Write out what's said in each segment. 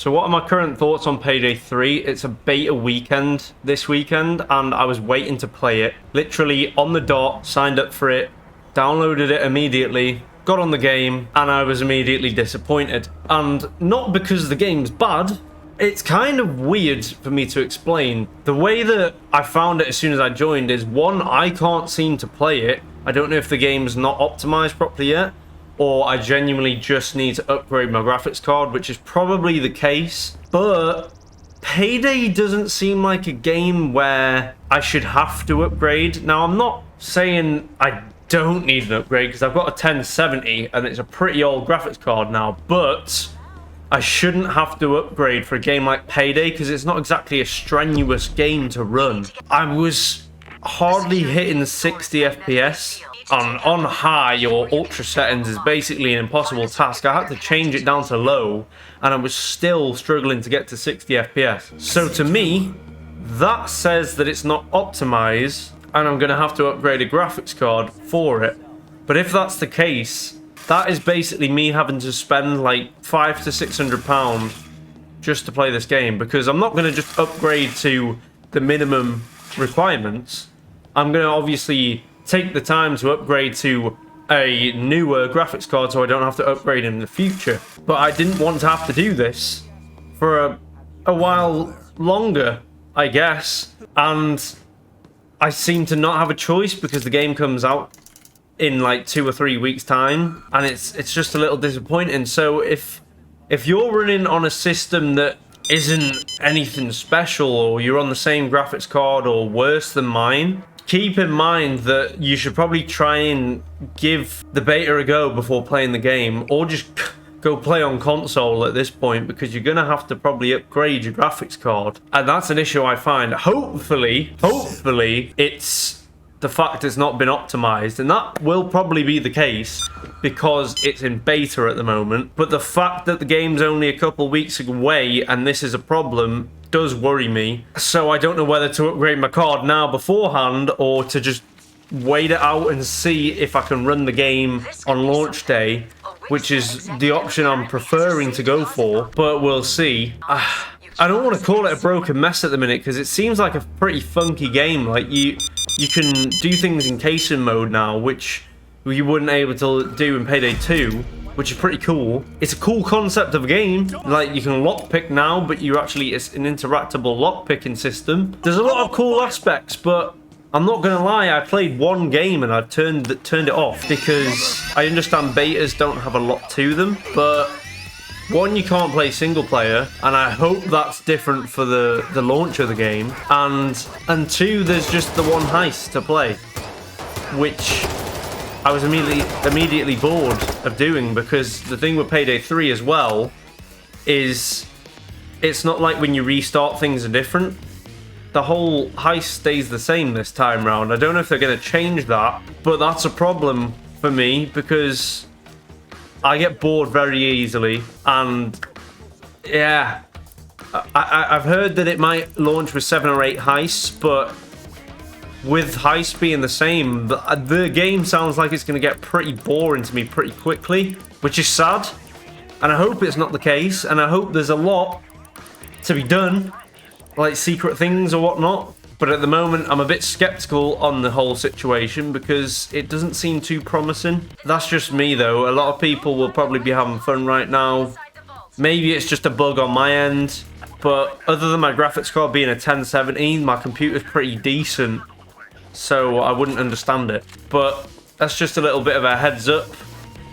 So what are my current thoughts on Payday 3? It's a beta weekend this weekend, and I was waiting to play it. Literally on the dot, signed up for it, downloaded it immediately, got on the game, and I was immediately disappointed. And not because the game's bad, it's kind of weird for me to explain. The way that I found it as soon as I joined is, one, I can't seem to play it. I don't know if the game's not optimized properly yet, or I genuinely just need to upgrade my graphics card, which is probably the case. But Payday doesn't seem like a game where I should have to upgrade. Now, I'm not saying I don't need an upgrade, because I've got a 1070 and it's a pretty old graphics card now, but I shouldn't have to upgrade for a game like Payday because it's not exactly a strenuous game to run. I was hardly hitting 60 FPS. On high or ultra settings is basically an impossible task. I had to change it down to low, and I was still struggling to get to 60 FPS. So to me, that says that it's not optimized, and I'm going to have to upgrade a graphics card for it. But if that's the case, that is basically me having to spend like £500 to £600 just to play this game, because I'm not going to just upgrade to the minimum requirements. I'm going to obviously take the time to upgrade to a newer graphics card so I don't have to upgrade in the future. But I didn't want to have to do this for a while longer, I guess. And I seem to not have a choice because the game comes out in like 2 or 3 weeks time, and it's just a little disappointing. So if you're running on a system that isn't anything special, or you're on the same graphics card or worse than mine, keep in mind that you should probably try and give the beta a go before playing the game, or just go play on console at this point, because you're going to have to probably upgrade your graphics card. And that's an issue I find. Hopefully, it's the fact it's not been optimized, and that will probably be the case because it's in beta at the moment. But the fact that the game's only a couple weeks away and this is a problem does worry me. So I don't know whether to upgrade my card now beforehand, or to just wait it out and see if I can run the game on launch day, which is the option I'm preferring to go for, but we'll see. I don't want to call it a broken mess at the minute, because it seems like a pretty funky game. Like, you can do things in casein mode now, which you wouldn't able to do in Payday 2, which is pretty cool. It's a cool concept of a game. Like, you can lockpick now, but it's an interactable lockpicking system. There's a lot of cool aspects, but I'm not gonna lie, I played one game and I turned it off, because I understand betas don't have a lot to them, but one, you can't play single player, and I hope that's different for the launch of the game, and two, there's just the one heist to play, which I was immediately bored of doing, because the thing with Payday 3 as well is it's not like when you restart things are different. The whole heist stays the same this time round. I don't know if they're going to change that, but that's a problem for me because I get bored very easily, and yeah, I've heard that it might launch with 7 or 8 heists, but with heists being the same, the game sounds like it's going to get pretty boring to me pretty quickly, which is sad. And I hope it's not the case, and I hope there's a lot to be done, like secret things or whatnot. But at the moment, I'm a bit skeptical on the whole situation because it doesn't seem too promising. That's just me, though. A lot of people will probably be having fun right now. Maybe it's just a bug on my end, but other than my graphics card being a 1070, my computer's pretty decent, so I wouldn't understand it. But that's just a little bit of a heads up.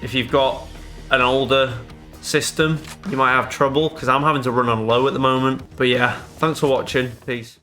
If you've got an older system, you might have trouble, because I'm having to run on low at the moment. But yeah, thanks for watching. Peace.